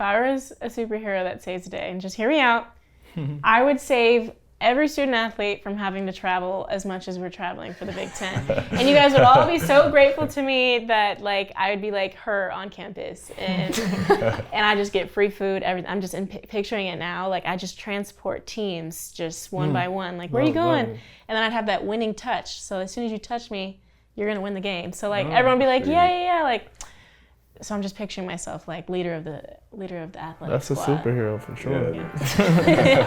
if I was a superhero that saves the day, and just hear me out, I would save every student athlete from having to travel as much as we're traveling for the Big Ten. And you guys would all be so grateful to me that like I would be like her on campus, and I just get free food, everything. I'm just picturing it now. Like I just transport teams just one by one. Like, where are you going? And then I'd have that winning touch. So as soon as you touch me, you're gonna win the game. So like everyone would be like, yeah. Like, so I'm just picturing myself like leader of the athletic That's squad. a superhero for sure. Yeah.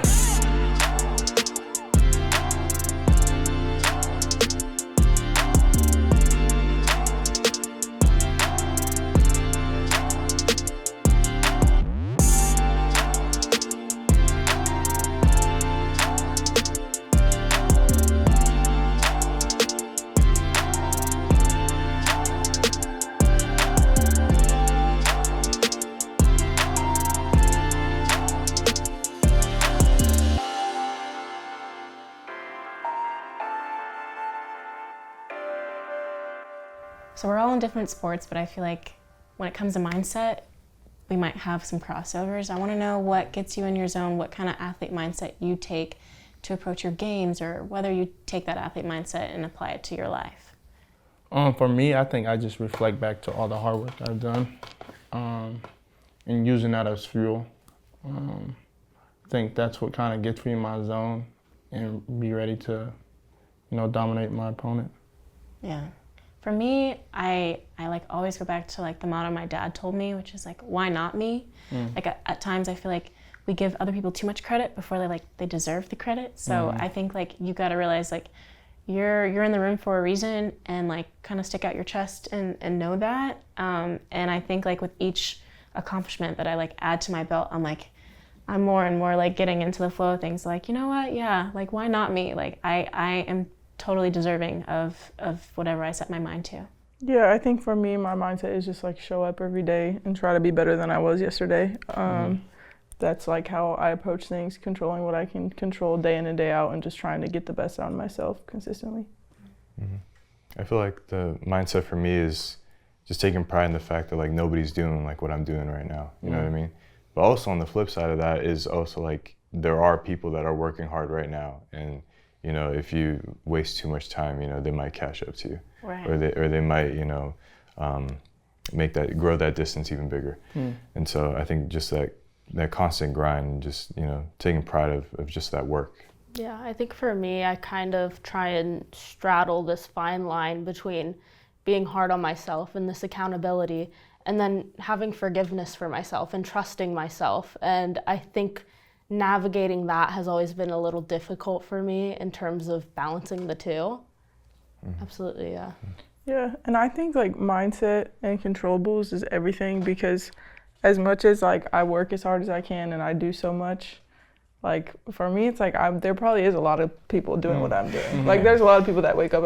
So we're all in different sports, but I feel like when it comes to mindset, we might have some crossovers. I want to know what gets you in your zone, what kind of athlete mindset you take to approach your games, or whether you take that athlete mindset and apply it to your life. For me, I think I just reflect back to all the hard work I've done and using that as fuel. I think that's what kind of gets me in my zone and be ready to, dominate my opponent. Yeah. For me, I like always go back to like the motto my dad told me, which is like, why not me? Like at times I feel like we give other people too much credit before they deserve the credit. So I think like you got to realize like you're in the room for a reason, and like kind of stick out your chest and know that. And I think like with each accomplishment that I like add to my belt, I'm more and more like getting into the flow of things. Like, you know what? Yeah, like why not me? Like I am totally deserving of whatever I set my mind to. Yeah, I think for me, my mindset is just like show up every day and try to be better than I was yesterday. That's like how I approach things, controlling what I can control day in and day out, and just trying to get the best out of myself consistently. I feel like the mindset for me is just taking pride in the fact that like nobody's doing like what I'm doing right now. You know what I mean? But also on the flip side of that is also like there are people that are working hard right now, and if you waste too much time, they might catch up to you, right. or they might, grow that distance even bigger. And so I think just that constant grind, and just taking pride of just that work. Yeah, I think for me, I kind of try and straddle this fine line between being hard on myself and this accountability, and then having forgiveness for myself and trusting myself. And I think navigating that has always been a little difficult for me in terms of balancing the two. Absolutely, yeah. Yeah, and I think like mindset and controllables is everything, because as much as like I work as hard as I can and I do so much, like for me it's like there probably is a lot of people doing what I'm doing. Like there's a lot of people that wake up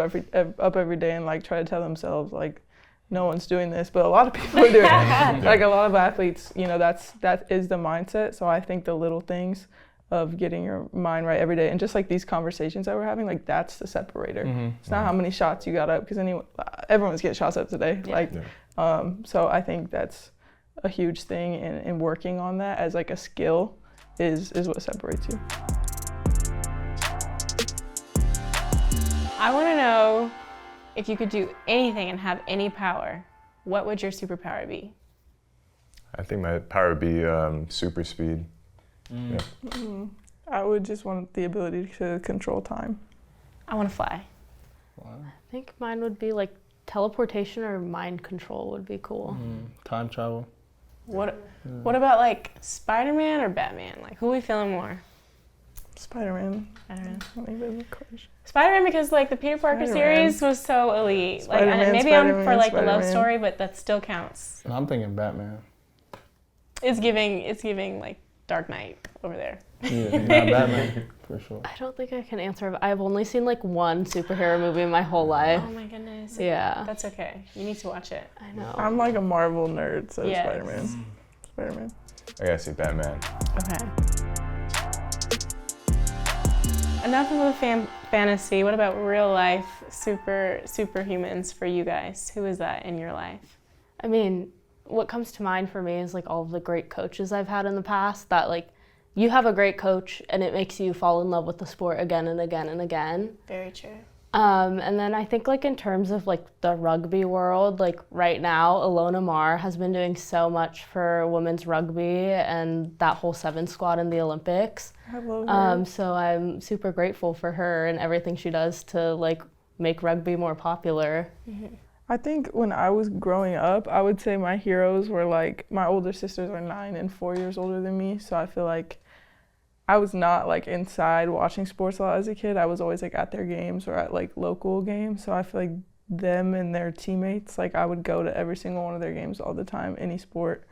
every day and like try to tell themselves like no one's doing this, but a lot of people are doing it. Like a lot of athletes, that is the mindset. So I think the little things of getting your mind right every day, and just like these conversations that we're having, like that's the separator. It's not how many shots you got up, because everyone's getting shots up today. So I think that's a huge thing, in working on that as like a skill is what separates you. I want to know, if you could do anything and have any power, what would your superpower be? I think my power would be super speed. Yeah. I would just want the ability to control time. I want to fly. I think mine would be like teleportation or mind control would be cool. Time travel. What about like Spider-Man or Batman? Like who are we feeling more? Spider-Man. Spider-Man. Spider-Man, because like the Peter Parker series was so elite. Like maybe I'm for like the love story, but that still counts. I'm thinking Batman. It's giving like Dark Knight over there. Yeah, not Batman for sure. I don't think I can answer. I've only seen like one superhero movie in my whole life. Oh my goodness. Yeah. That's okay. You need to watch it. I know. I'm like a Marvel nerd, so yes. Spider-Man. I gotta say Batman. Okay. Enough of the fantasy. What about real life superhumans for you guys? Who is that in your life? I mean, what comes to mind for me is like all of the great coaches I've had in the past, that like you have a great coach and it makes you fall in love with the sport again and again and again. Very true. And then I think like in terms of like the rugby world, like right now, Alona Mar has been doing so much for women's rugby and that whole 7 squad in the Olympics. I love her. So I'm super grateful for her and everything she does to like make rugby more popular. I think when I was growing up, I would say my heroes were like, my older sisters are 9 and 4 years older than me, so I feel like I was not like inside watching sports a lot as a kid. I was always like at their games or at like local games. So I feel like them and their teammates, like I would go to every single one of their games all the time, any sport.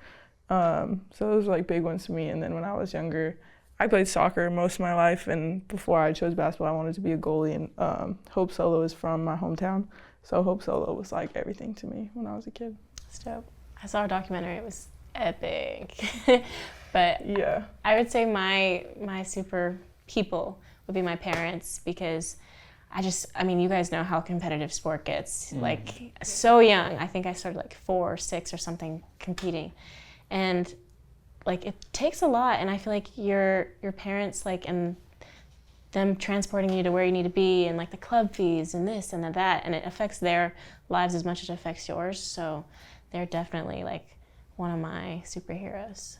So those were like big ones to me. And then when I was younger, I played soccer most of my life. And before I chose basketball, I wanted to be a goalie. And Hope Solo is from my hometown. So Hope Solo was like everything to me when I was a kid. That's dope. I saw a documentary. It was epic. But Yeah. I would say my super people would be my parents, because I mean, you guys know how competitive sport gets. Like, so young. I think I started like 4 or 6 or something competing. And like, it takes a lot. And I feel like your parents, like, and them transporting you to where you need to be, and like the club fees and this and that, and it affects their lives as much as it affects yours. So they're definitely like one of my superheroes.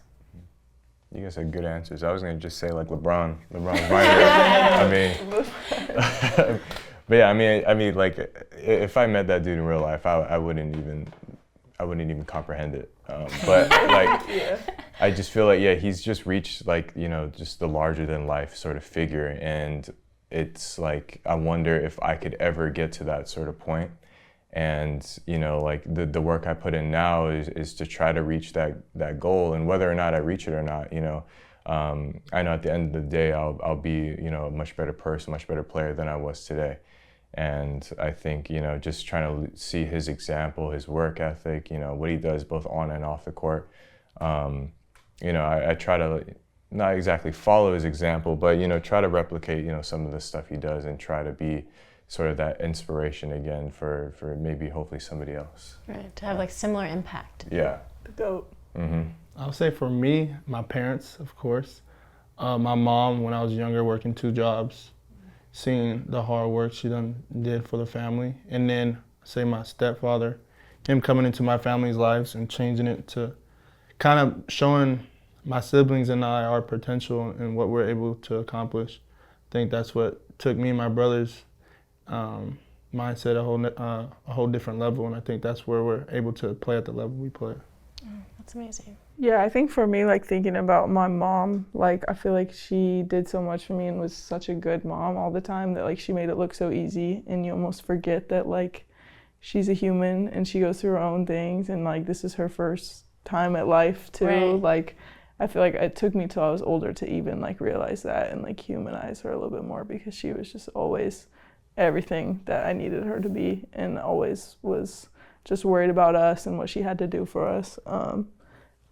You guys had good answers. I was gonna just say like LeBron. LeBron's my hero. I mean, but yeah, I mean, like if I met that dude in real life, I wouldn't even comprehend it. But like, Yeah. I just feel like, yeah, he's just reached like, you know, just the larger than life sort of figure, and it's like I wonder if I could ever get to that sort of point. And, you know, like the work I put in now is to try to reach that goal, and whether or not I reach it or not, you know, I know at the end of the day, I'll be, you know, a much better person, much better player than I was today. And I think, you know, just trying to see his example, his work ethic, you know, what he does both on and off the court. You know, I try to not exactly follow his example, but, you know, try to replicate, you know, some of the stuff he does, and try to be sort of that inspiration again for maybe hopefully somebody else. Right, to have like similar impact. Yeah. The GOAT. I'll say for me, my parents, of course. My mom, when I was younger, working 2 jobs, seeing the hard work she did for the family. And then, say my stepfather, him coming into my family's lives and changing it to kind of showing my siblings and I our potential and what we're able to accomplish. I think that's what took me and my brothers mindset a whole different level, and I think that's where we're able to play at the level we play. That's amazing. Yeah, I think for me, like thinking about my mom, like I feel like she did so much for me and was such a good mom all the time that like she made it look so easy, and you almost forget that like she's a human and she goes through her own things, and like this is her first time at life too. Right. Like I feel like it took me till I was older to even like realize that and like humanize her a little bit more, because she was just always everything that I needed her to be, and always was just worried about us and what she had to do for us,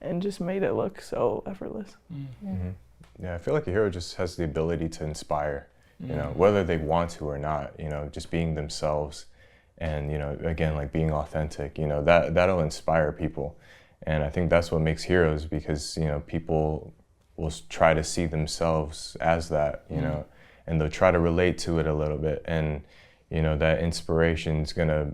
and just made it look so effortless. Yeah, I feel like a hero just has the ability to inspire, you know, whether they want to or not, you know, just being themselves, and, you know, again, like being authentic, you know, that'll inspire people. And I think that's what makes heroes, because, you know, people will try to see themselves as that, you know, and they'll try to relate to it a little bit. And, you know, that inspiration is going to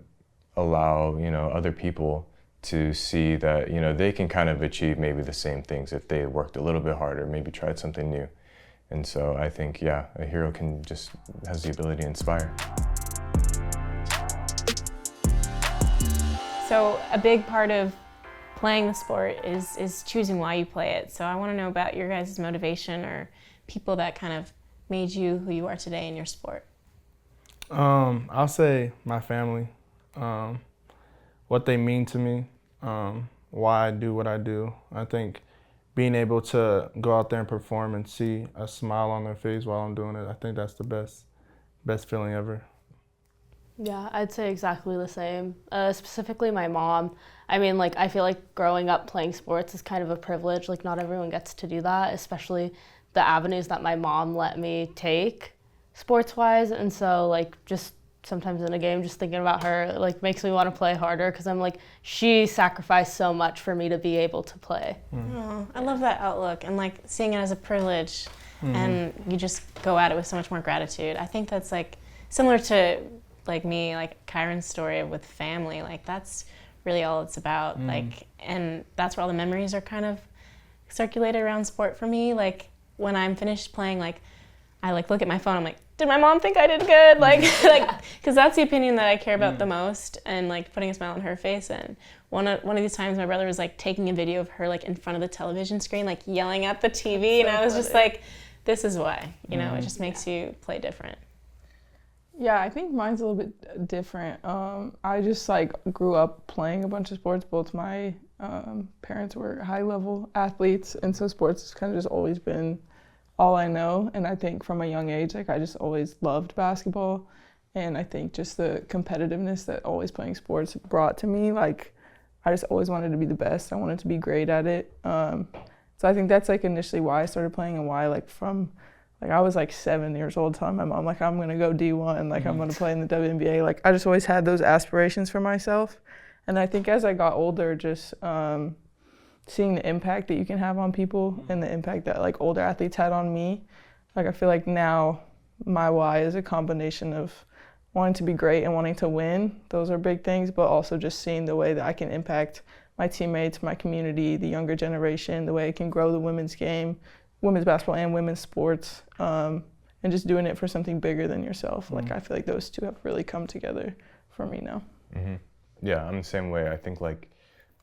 allow, you know, other people to see that, you know, they can kind of achieve maybe the same things if they worked a little bit harder, maybe tried something new. And so I think, yeah, a hero has the ability to inspire. So a big part of playing the sport is choosing why you play it. So I want to know about your guys' motivation, or people that kind of made you who you are today in your sport. I'll say my family, what they mean to me, why I do what I do. I think being able to go out there and perform and see a smile on their face while I'm doing it, I think that's the best feeling ever. Yeah, I'd say exactly the same. Specifically my mom. I mean, like, I feel like growing up playing sports is kind of a privilege. Like, not everyone gets to do that, especially the avenues that my mom let me take sports-wise. And so, like, just sometimes in a game, just thinking about her like makes me want to play harder because I'm like, she sacrificed so much for me to be able to play. Oh, I love that outlook and like seeing it as a privilege, and you just go at it with so much more gratitude. I think that's like similar to like me, like Kyron's story with family. Like that's really all it's about. Like, and that's where all the memories are kind of circulated around sport for me. Like when I'm finished playing, like I like look at my phone, I'm like, did my mom think I did good? Like, because that's the opinion that I care about the most, and like putting a smile on her face. And one of these times, my brother was like taking a video of her like in front of the television screen, like yelling at the TV, and I was just like, this is why, you know, it just makes you play different. Yeah, I think mine's a little bit different. I just like grew up playing a bunch of sports. Both my parents were high-level athletes, and so sports has kind of just always been all I know. And I think from a young age, like I just always loved basketball, and I think just the competitiveness that always playing sports brought to me, like I just always wanted to be the best. I wanted to be great at it. So I think that's like initially why I started playing, and why like from like I was like 7 years old telling my mom like I'm gonna go D1, like I'm gonna play in the WNBA. Like I just always had those aspirations for myself. And I think as I got older, just seeing the impact that you can have on people and the impact that like older athletes had on me, like I feel like now my why is a combination of wanting to be great and wanting to win. Those are big things, but also just seeing the way that I can impact my teammates, my community, the younger generation, the way I can grow the women's game, women's basketball and women's sports, and just doing it for something bigger than yourself. Like I feel like those two have really come together for me now. Yeah, I'm the same way. I think like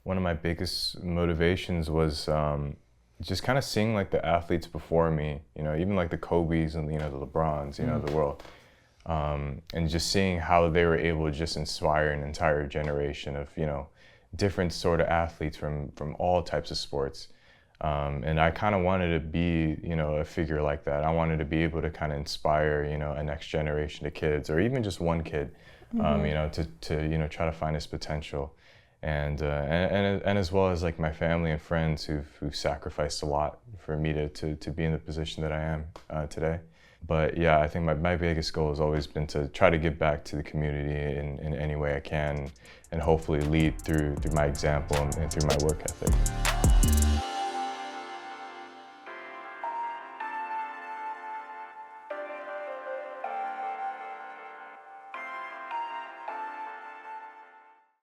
one of my biggest motivations was just kind of seeing like the athletes before me, you know, even like the Kobe's and, you know, the LeBrons, you know, the world. And just seeing how they were able to just inspire an entire generation of, you know, different sort of athletes from all types of sports. And I kind of wanted to be, you know, a figure like that. I wanted to be able to kind of inspire, you know, a next generation of kids, or even just one kid, you know, to you know, try to find his potential. And as well as like my family and friends who've sacrificed a lot for me to be in the position that I am today. But yeah, I think my biggest goal has always been to try to give back to the community in any way I can, and hopefully lead through my example and through my work ethic.